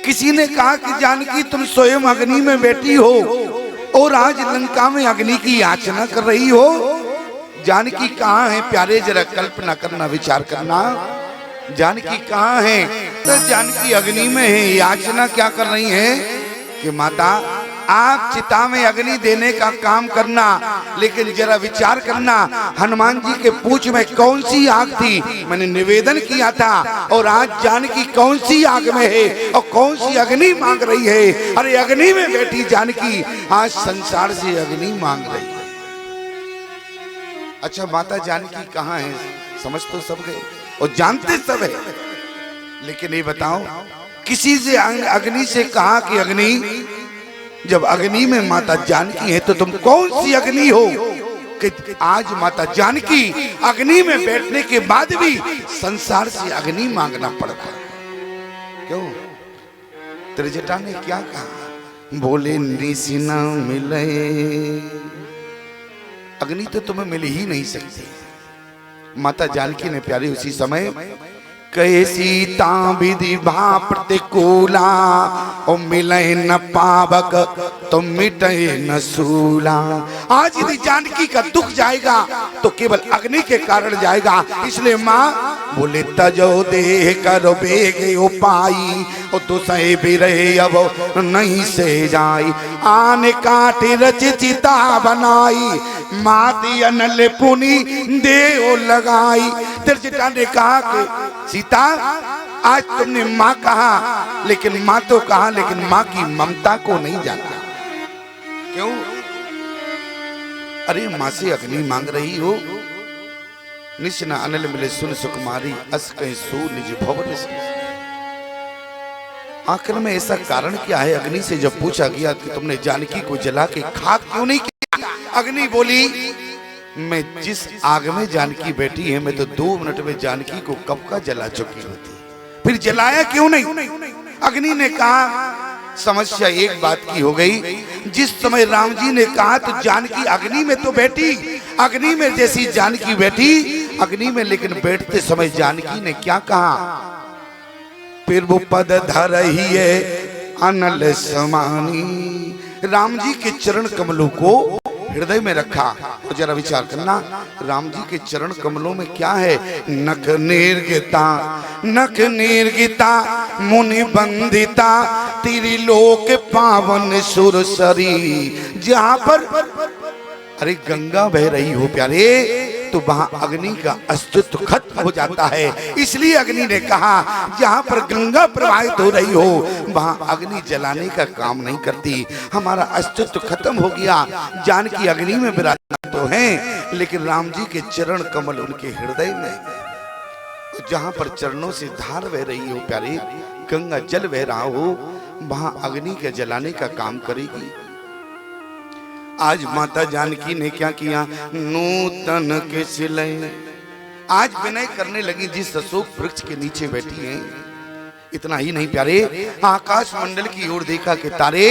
किसी ने कहा कि जानकी तुम स्वयं अग्नि में बैठी हो और आज लंका में अग्नि की याचना कर रही हो। जानकी कहाँ है प्यारे, जरा कल्पना करना, विचार करना। जानकी कहाँ है? तो जानकी अग्नि में है। याचना क्या कर रही है कि माता आप चिता में अग्नि देने का काम करना, लेकिन जरा विचार करना हनुमान जी के पूंछ में कौन सी आग थी, मैंने निवेदन किया था, और आज जानकी कौन सी आग में है और कौन सी अग्नि मांग रही है। अरे अग्नि में बैठी जानकी आज संसार से अग्नि मांग रही है। अच्छा माता जानकी कहाँ है? समझ तो सब गए और जानते सब है, लेकिन ये बताओ किसी से अग्नि से कहा कि अग्नि, जब अग्नि में माता जानकी है तो तुम कौन सी अग्नि हो कि आज माता जानकी अग्नि में बैठने के बाद भी संसार से अग्नि मांगना पड़ता? क्यों? त्रिजटा ने क्या कहा? बोले निसी न मिले, अग्नि तो तुम्हें मिल ही नहीं सकती। माता जानकी ने प्यारी उसी समय कहे सीता विधि भा प्रतिकूला, ओ मिले न पावक तो मिटे न सूला। आज यदि जानकी का दुख जाएगा तो केवल अग्नि के कारण जाएगा। इसलिए माँ बोले तजो देह करो बेगे उपाई, और तो सहे भी रहे अब नहीं से जाई। आने काटे रच चिता बनाई, माती अनल पुनी देओ लगाई। त्रिजटा ने कहा कि सीता आज तुमने माँ कहा, लेकिन माँ तो कहा, लेकिन माँ की ममता को नहीं जानता। क्यों? अरे माँ से अग्नि मांग रही हो। निश्ना अनल मिले सुन सुकुमारी, अस कहे सो निज भवन से। आखिर में ऐसा कारण क्या है? अग्नि से जब पूछा गया कि तुमने जानकी को जला के खाक क्यों नहीं किया, अग्नि बोली मैं जिस आग में जानकी बैठी है मैं तो 2 मिनट में जानकी को कब का जला चुकी होती, फिर जलाया क्यों नहीं? अग्नि ने कहा समस्या एक बात की हो गई, जिस समय राम जी ने कहा तो जानकी अग्नि में तो बैठी, अग्नि में जैसी जानकी बैठी अग्नि में, लेकिन बैठते समय जानकी ने क्या कहा? फिर वो पद धर ही है अनल समानी। राम जी के चरण कमलों को हृदय में रखा। तो जरा विचार करना, राम जी के चरण कमलों में क्या है? नख निर्गिता, नख निर्गिता मुनि बंदिता, त्रिलोक पावन सुरसरी। जहां पर अरे गंगा बह रही हो प्यारे, तो वहां अग्नि का अस्तित्व खत्म हो जाता है। इसलिए अग्नि ने कहा जहां पर गंगा प्रवाहित हो रही हो वहां अग्नि जलाने का काम नहीं करती। हमारा अस्तित्व खत्म हो गया। जानकी अग्नि में विराजमान तो हैं, लेकिन राम जी के चरण कमल उनके हृदय में, जहां पर चरणों से धार बह रही हो प्यारे, गंगा जल बह रहा हो, वहां अग्नि के जलाने का काम करेगी। आज माता जानकी ने क्या किया? नूतन के सिले आज विनय करने लगी जिस अशोक वृक्ष के नीचे बैठी हैं। इतना ही नहीं प्यारे, आकाश मंडल की ओर देखा कि तारे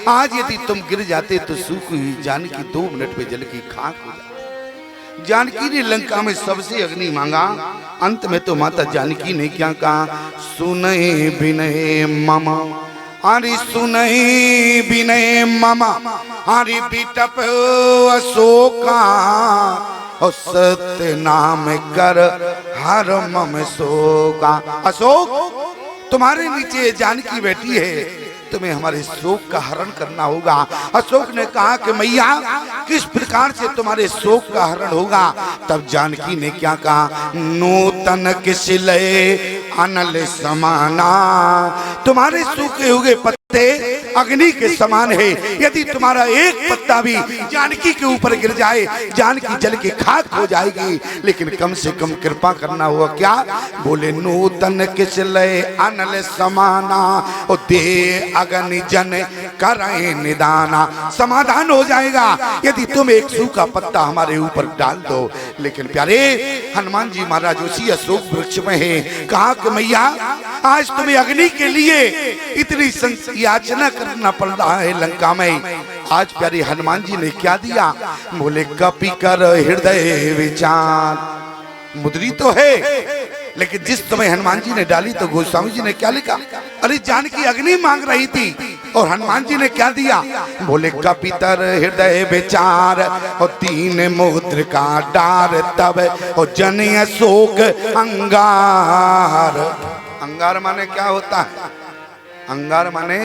आज यदि तुम गिर जाते तो सूख हुई जानकी 2 मिनट में जल की खाक हो जाती। जानकी ने लंका में सबसे अग्नि मांगा। अंत में तो माता जानकी ने क्या कहा? सुनय विनय मम, हरि सुनहि विनय मम, हरि बिटप अशोका, और सत्य नाम कर हर मम शोका। अशोक तुम्हारे नीचे जानकी बैठी है, तुम्हें हमारे शोक का हरण करना होगा। अशोक ने कहा कि मैया किस प्रकार से तुम्हारे शोक का हरण होगा? तब जानकी ने क्या कहा? नूतन किसलय अनल समाना, तुम्हारे सूखे हुए पत्ते अग्नि के समान है। यदि तुम्हारा एक पत्ता भी जानकी के ऊपर गिर जाए जानकी जल के खाक हो जाएगी, लेकिन कम से कम कृपा करना होगा। क्या बोले? नूतन किसलय अनल समाना, और दे अग्नि जन करे निदाना, समाधान हो जाएगा यदि तुम एक सूखा पत्ता हमारे ऊपर डाल दो। लेकिन प्यारे हनुमान जी महाराज उसी अशोक वृक्ष में है। कहा कि मैया आज तुम्हें अग्नि के लिए इतनी याचना करना पड़ रहा है लंका में। आज प्यारे हनुमान जी ने क्या दिया? बोले कपि कर हृदय विचार, मुद्री तो है लेकिन जिस समय हनुमान जी ने डाली तो गोस्वामी जी ने क्या लिखा, अरे जानकी अग्नि मांग रही थी और हनुमान जी ने क्या दिया, बोले कपितर हृदय विचार और 3 मुद्र का डार तब और जन अशोक अंगार। अंगार माने क्या होता है, अंगार माने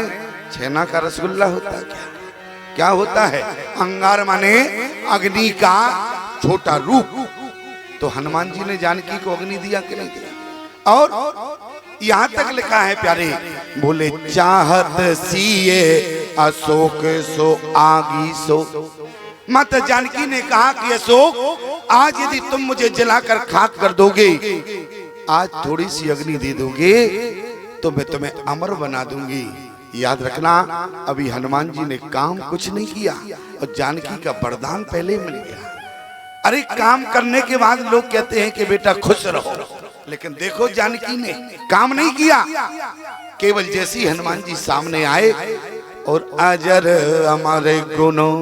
छेना का रसगुल्ला होता है, क्या होता है, अंगार माने अग्नि का छोटा रूप। तो हनुमान जी ने जानकी को अग्नि दिया कि नहीं दिया। और यहां तक लिखा है प्यारे, बोले चाहत सीए अशोक सो आगी सो। माता जानकी ने कहा कि अशोक आज यदि तुम मुझे जलाकर खाक कर दोगे, आज थोड़ी सी अग्नि दे दोगे तो मैं तुम्हें अमर बना दूंगी। याद रखना, अभी हनुमान जी ने काम कुछ नहीं किया और जानकी का वरदान पहले मिल गया। अरे काम करने के बाद लोग कहते हैं कि बेटा खुश रहो, लेकिन देखो जानकी ने काम नहीं किया। केवल जैसी हनुमान जी सामने आए और अजर हमारे गुणों,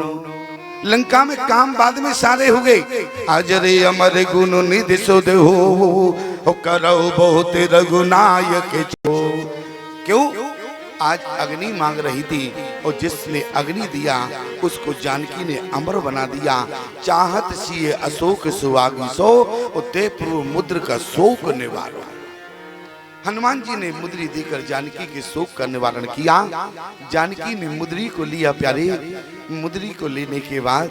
लंका में काम बाद में सारे हो गए। अजरे अमर गुण निधि सुध हो करो बहुत रघुनायक जो। क्यों, आज अग्नि मांग रही थी और जिसने अग्नि दिया उसको जानकी ने अमर बना दिया। चाहत सी अशोक सुहागी सो पूर्व मुद्र का शोक निवारण। हनुमान जी ने मुद्री देकर जानकी के शोक का निवारण किया। जानकी ने मुद्री को लिया प्यारे। मुद्री को लेने के बाद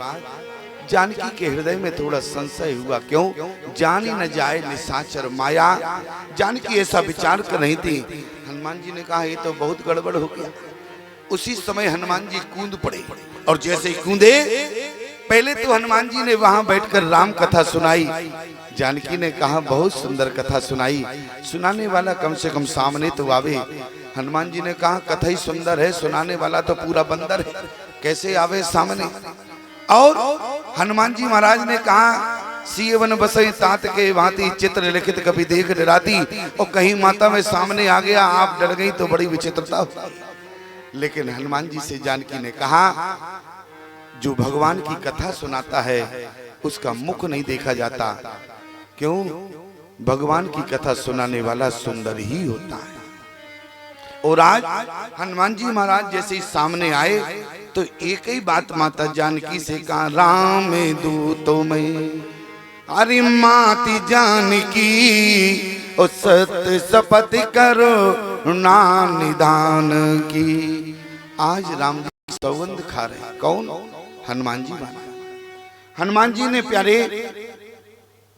जानकी के हृदय में थोड़ा संशय हुआ, क्यों, जानी न जाए निशाचर माया। जानकी ऐसा विचार कर रही थी। हनुमान जी ने कहा ये तो बहुत गड़बड़ हो गया। उसी समय हनुमान जी कूद पड़े और जैसे ही कूदे, पहले तो हनुमान जी ने वहां बैठकर राम कथा सुनाई। जानकी ने कहा बहुत सुंदर कथा सुनाई, सुनाने वाला कम से कम सामने तो आवे। हनुमान जी ने कहा कथा ही सुंदर है, सुनाने वाला तो पूरा बंदर है, कैसे आवे सामने। और हनुमान जी महाराज ने कहा सीवन बसई तात के भांति चित्र लिखित कभी देख डराती, और कहीं माता में सामने आ गया आप डर गई तो बड़ी विचित्रता होती। लेकिन हनुमान जी से जानकी ने कहा जो भगवान की कथा सुनाता है उसका मुख नहीं देखा जाता, क्यों, भगवान की कथा सुनाने वाला सुंदर ही होता है। और आज हनुमान जी महाराज जैसे ही सामने आए तो एक ही बात माता जानकी से कहा, राम दूतों में अरे माती जानकी ओ सत्य शपथ करो ना निदान की। आज राम जी सौगंध खा रहे, कौन, हनुमान जी महाराज। हनुमान जी ने प्यारे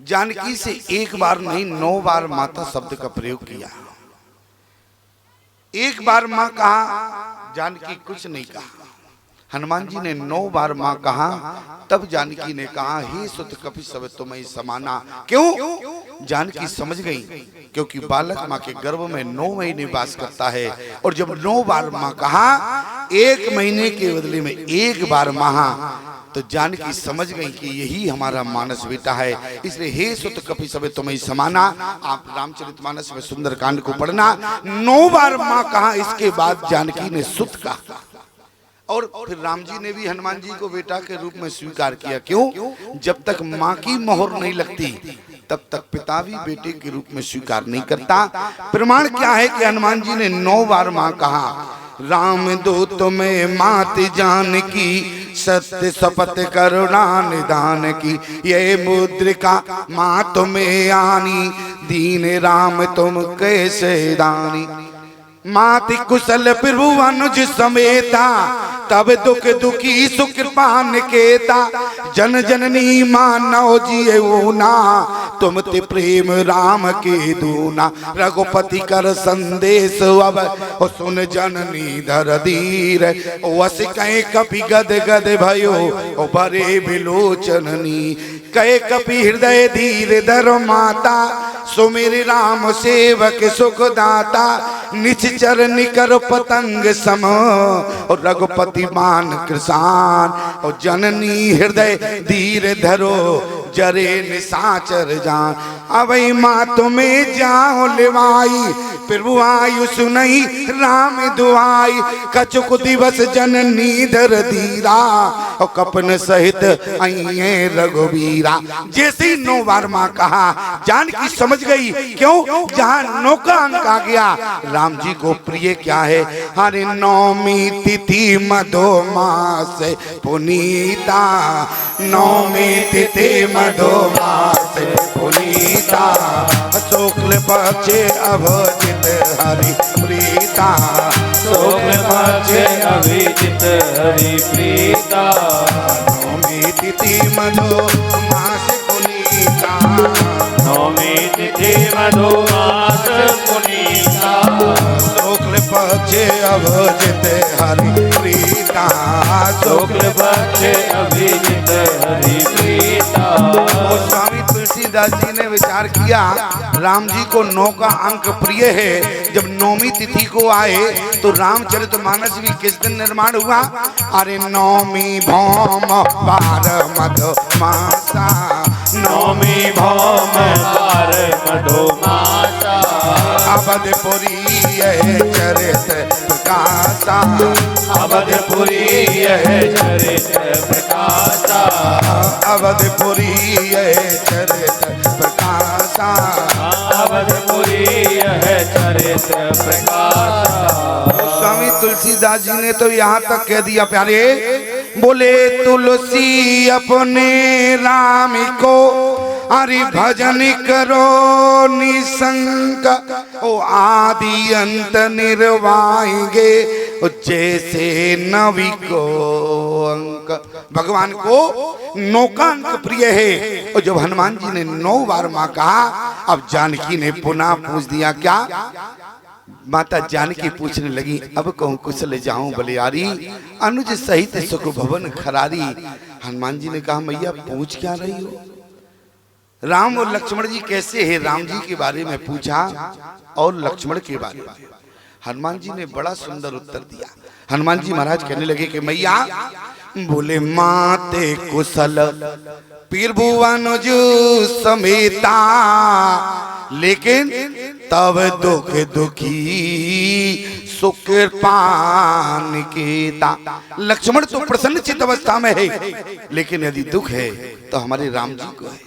जानकी से एक बार नहीं 9 बार माता शब्द का प्रयोग किया। एक बार मां कहा, जानकी कुछ नहीं कहा। हनुमान जी ने 9 बार मां कहा, तब जानकी ने कहा हे सुत कपि सब तुम्हें समाना। क्यों, जानकी समझ गई, क्योंकि बालक मां के गर्भ में 9 महीने वास करता है। और जब 9 बार मां कहा, 1 महीने के बदले में 1 बार मां, तो जानकी समझ गई कि यही हमारा मानस बेटा है। इसलिए हे सुत कपि सब तुम्हें समाना। आप रामचरितमानस में सुंदर कांड को पढ़ना, 9 बार मां कहा, इसके बाद जानकी ने सुत कहा। और फिर राम जी ने भी हनुमान जी को बेटा के रूप में स्वीकार किया। क्यों, जब तक मां की मोहर नहीं लगती तब तक पिता भी बेटे के रूप में स्वीकार नहीं करता। प्रमाण क्या है कि हनुमान जी ने 9 बार मां कहा, राम दूत में मात जानकी सत्य शपथ करुणा निदान की। ये मुद्रिका मां तुम्हें आनी, दीन राम तुम कैसे दानी। माति कुशल प्रभु अनुज समेता, तब दुख दुखी सुख पान केता। जन जननी मानव जिये ऊना, तुम ते प्रेम राम के दूना। रघुपति कर संदेश अब सुन जननी धर धीर। वस कहे कपि गद गद भयो भरे विलोचननी। कहे कपि हृदय धीर धर माता, सुमिर राम सेवक सुख दाता। निश्चर निकर पतंग सम, और रघुपति मान कृसान। और जननी हृदय धीर धरो जरे निशाचर जान। अवई माँ तुम्हें जाओ लिवाई, प्रभु आयु सुनई राम दुआई। कछुक दिवस जननी धर धीरा, और कपन सहित आइए रघुवीरा। जैसे ही 9 बार माँ कहा, जानकी समझ गई। क्यों? जहाँ 9 का अंक आ गया, राम जी को प्रिय क्या है? हरे नौमी तिथि मधुमास पुनीता, नौमी तिथि मधुमास पुनीता। शुक्ल पक्षे अभिजित हरि प्रीता, शुक्ल पक्षे अभिजित हरि प्रीता। नौमी तिथि मधुमास पुनीता, नौमी तिथि मधुमास पुनीता। शुक्ल पक्षे अभिजित हरि प्रीता, शुक्ल पक्षे अभिजित हरि प्रीता। स्वामी तुलसीदास जी ने विचार किया, राम जी को 9 का अंक प्रिय है। जब 9वीं तिथि को आए तो रामचरितमानस भी किस दिन निर्माण हुआ? अरे नौमी भौम बार मधुमासा, नौमी भौम बार मधुमासा। अवधपुरी चरित प्रकाशा, अवधपुरी चरित प्रकाशा। अवधपुरी चरित प्रकाशा, अवधपुरी चरित प्रकाशा। स्वामी तुलसीदास जी ने तो यहाँ तक कह दिया प्यारे, बोले तुलसी अपने राम को हरि भजन करो निसंक, ओ आदि अंत निर्वाएंगे जैसे नवी को अंक। भगवान को 9 का अंक प्रिय है। और जब हनुमान जी ने 9 बार माँ कहा, अब जानकी ने पुनः पूछ दिया। क्या? माता जानकी पूछने लगी, अब कहूँ कुशल जाऊं बलियारी, अनुज सहित सुख भवन खरारी। हनुमान जी ने कहा, मैया पूछ क्या रही हो? राम और लक्ष्मण जी कैसे हैं? राम जी के बारे में पूछा और लक्ष्मण के बारे में। हनुमान जी ने बड़ा सुंदर उत्तर दिया। हनुमान जी महाराज कहने लगे कि मैया, बोले माते कुशल पीर भुवनुज समेता, लेकिन तब दुख दुखी सुख पान केता। लक्ष्मण तो प्रसन्न चित्त अवस्था में है, लेकिन यदि दुख है तो हमारे राम जी को है।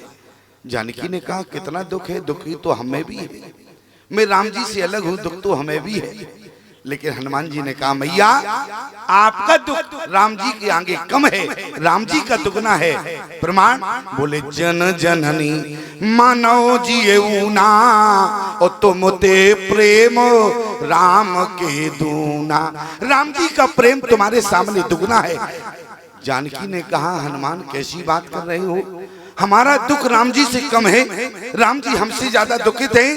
जानकी ने कहा, कितना दुख है? दुखी तो हमें भी है, मैं राम जी से अलग हूं, दुख तो हमें भी है। लेकिन हनुमान जी ने कहा, मैया आपका दुख राम जी के आगे कम है, राम जी का दुगना है। प्रमाण? बोले जन जननी मानव जिएऊना, और तुम ते प्रेम राम के दूना। राम जी का प्रेम तुम्हारे सामने दुगना है। जानकी ने कहा, हनुमान कैसी बात कर रहे हो? हमारा दुख राम जी से कम है, राम जी हमसे ज्यादा दुखित हैं।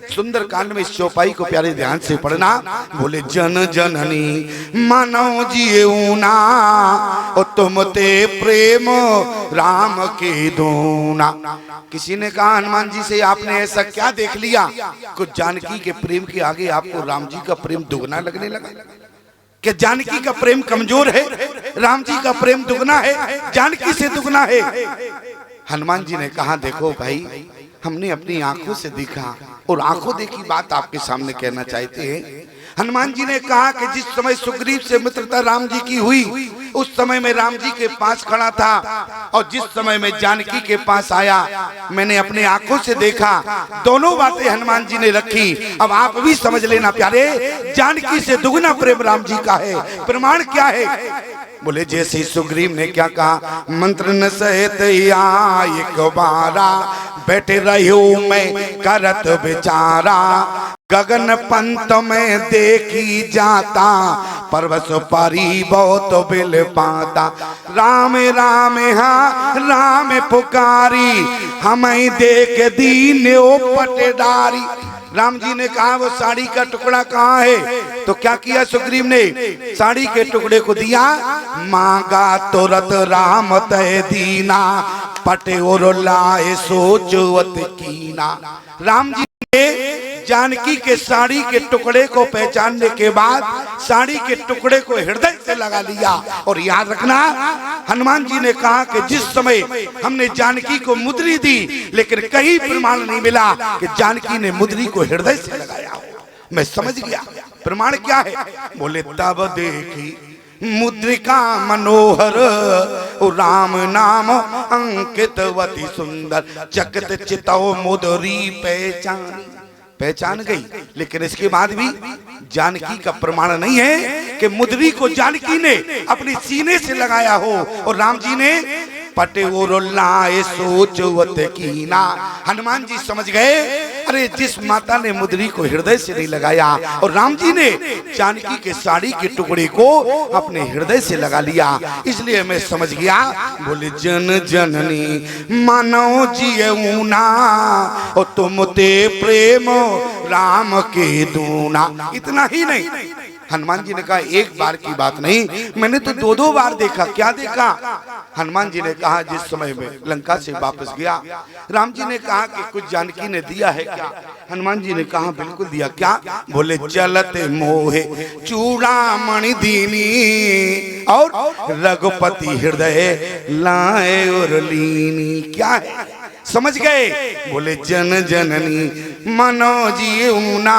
सुंदर कांड में इस चौपाई को प्यारे ध्यान से पढ़ना। बोले जन जननी मानव जिएऊना, और तुम ते प्रेम राम के दूना। किसी ने कहा, हनुमान जी से आपने ऐसा क्या देख लिया कुछ जानकी के प्रेम के आगे आपको राम जी का प्रेम दुगना लगने लगा? कि जानकी का प्रेम कमजोर है, राम जी का प्रेम दुगना है, जानकी से दुगना है। हनुमान जी ने कहा, देखो भाई, हमने अपनी आंखों से देखा और आंखों देखी बात आपके सामने कहना चाहते हैं। हनुमान जी ने कहा कि जिस समय सुग्रीव से मित्रता राम जी की हुई, उस समय मैं राम जी के पास खड़ा था, और जिस समय मैं जानकी के पास आया, मैंने अपने आंखों से देखा। दोनों बातें हनुमान जी ने रखी। अब आप भी समझ लेना प्यारे, जानकी से दुगना प्रेम राम जी का है। प्रमाण क्या है? बोले जैसे सुग्रीव ने क्या कहा, मंत्र न सहित एक बारा, बैठे रहो मैं करत विचारा, गगन पंत में देखी जाता, परवश पारी बहुत बिल पाता, राम राम हाँ राम पुकारी, हमें देख दीन ओ पटेदारी। राम जी ने कहा, वो साड़ी का टुकड़ा कहाँ है? तो क्या किया सुग्रीव ने? साड़ी के टुकड़े को दिया, मांगा तुरंत राम तय दीना, पटे और लाए सोचवत कीना। राम जी जानकी के साड़ी के टुकड़े को पहचानने के बाद साड़ी के टुकड़े को हृदय से लगा लिया। और याद रखना, हनुमान जी ने कहा कि जिस समय हमने जानकी को मुद्री दी, लेकिन कहीं प्रमाण नहीं मिला कि जानकी ने मुद्री को हृदय से लगाया हो। मैं समझ गया प्रमाण क्या है। बोले तब देखी मुद्रिका मनोहर, राम नाम अंकितवती सुंदर, जगत चितौ मुद्री पहचान गई। लेकिन इसके बाद भी जानकी का प्रमाण नहीं है कि मुद्री को जानकी ने अपने सीने से लगाया हो। और राम जी ने पटे वो लाए सोचवत कीना। हनुमान जी समझ गए, अरे जिस माता ने मुद्री को हृदय से नहीं लगाया, और राम जी ने जानकी के साड़ी के टुकड़े को अपने हृदय से लगा लिया, इसलिए मैं समझ गया। बोले जन जननी मानो जियऊना, और तुम ते प्रेम राम के दूना। इतना ही नहीं, हनुमान जी ने कहा एक बार की बात नहीं, मैंने तो दो दो बार देखा। क्या देखा? हनुमान जी ने कहा जिस समय में लंका से वापस गया, राम जी ने कहा कि कुछ जानकी ने दिया है क्या? हनुमान जी ने कहा बिल्कुल दिया। क्या? बोले चलते मोहे चूड़ामणि दीनी, और रघुपति हृदय लाए और लीनी। क्या है? समझ गए? बोले जन जननी मनो जीऊना,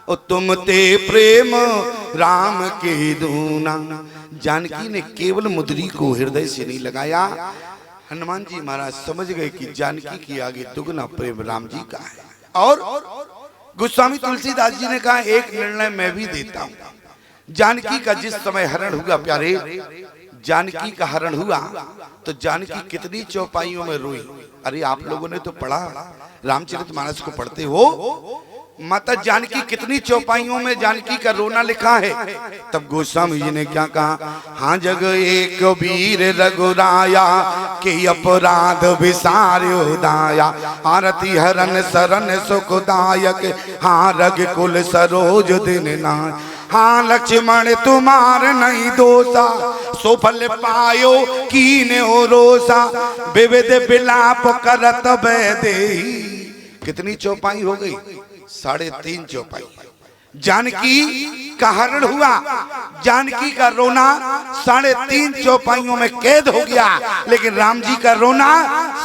और तुम ते प्रेम राम के दूना। जानकी ने केवल मुद्री को हृदय से नहीं लगाया। हनुमान जी महाराज समझ गए कि जानकी की आगे दुगना प्रेम राम जी का है। और गोस्वामी तुलसीदास जी ने कहा एक निर्णय मैं भी देता हूं। जानकी का जिस समय हरण हुआ प्यारे, जानकी का हरण हुआ तो जानकी कितनी चौपाइयों में रोई। अरे आप लोगों ने तो पढ़ा, रामचरितमानस को पढ़ते हो, माता जानकी कितनी चौपाइयों में जानकी का रोना लिखा है। तब गोस्वामी जी ने क्या कहा? हाँ जग एक वीर रघुराया, के अपराध विसार्यो दाया, आरती हरन सरन सुखदायक, हाँ रघु कुल सरोज दिन नाय। हाँ लक्ष्मण तुम्हार नहीं दोषा, सोफल पायो कीने हो रोसा, विविध विलाप करत बेदेही। कितनी चौपाई हो गई? 3.5 चौपाई। जानकी का हरण हुआ, जानकी का रोना 3.5 चौपाइयों में कैद हो गया, लेकिन राम जी का रोना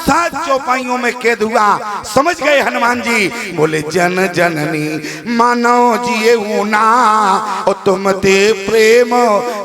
7 चौपाइयों में कैद हुआ। समझ गए हनुमान जी? बोले जन जननी मानो जिए ऊना, और तुम ते प्रेम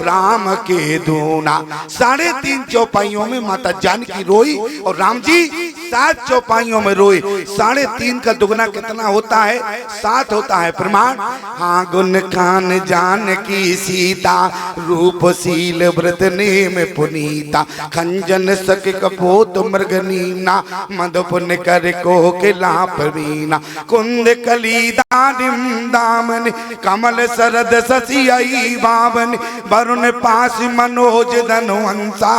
राम के दूना। 3.5 चौपाइयों में माता जानकी रोई और राम जी 7 चौपाइयों में रोए। 3.5 का दुगना कितना होता है? 7 होता है। प्रमाण? हाँ गुण खान जान की सीता, रूपशील व्रत नेम पुनीता, खंजन सक कपोत मृगनीना, मद पुण्य कर को किला प्रवीणा, कुंद कली दामन, कमल सरद शशि आई बावन, वरुण पास मनोज धनुवंसा,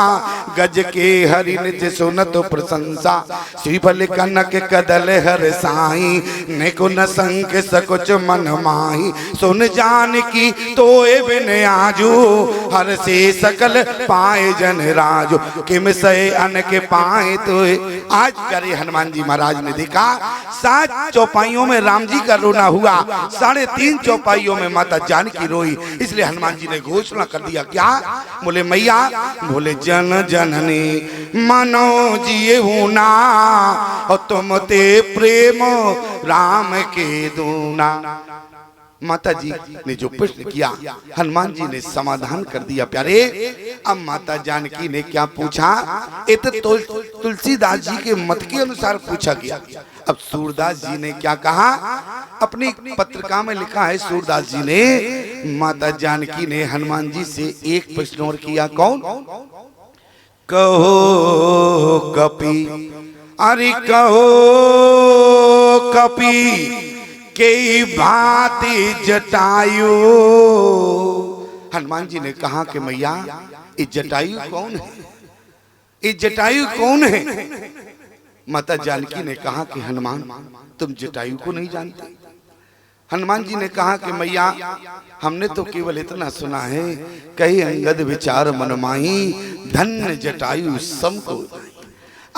गज के हरि निज सुनत प्रशंसा, श्रीफल कनक कदल हर साई, निकुन संक सकुच मन माही, सुन जान की तोए बिन आजू, हर से सकल पाए जन राजू, किम से अन के पाए तोए। आज करे हनुमान जी महाराज ने देखा 7 चौपाइयों में राम जी का रोना हुआ, 3.5 चौपाइयों में माता जानकी रोई। इसलिए हनुमान जी ने घोषणा कर दिया। क्या? बोले मैया, बोले जन जननी मानो जिए हूना, और तुम ते प्रेम राम के दूना। माता जी ने जो प्रश्न किया, हनुमान जी ने समाधान कर दिया। प्यारे, अब माता जानकी ने क्या पूछा? ये तो तुलसीदास जी के मत के अनुसार पूछा गया। अब सूरदास जी ने क्या कहा? अपनी पत्रिका में लिखा है सूरदास जी ने, माता जानकी ने हनुमान जी से एक प्रश्न और किया। कौन? कहो कपि, अरे कहो कपि के भांति जटायु। हनुमान जी ने कहा कि मैया ये जटायु कौन है? ये जटायु कौन है? माता जानकी ने कहा कि हनुमान तुम जटायु को नहीं जानते। हनुमान जी ने कहा कि मैया हमने तो केवल इतना सुना है, कही अंगद विचार मनमाही, धन्य जटायु सम को।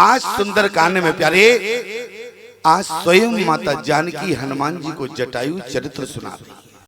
आज सुंदर कांड में प्यारे आज स्वयं माता जानकी हनुमान जी को जटायु चरित्र सुना रही।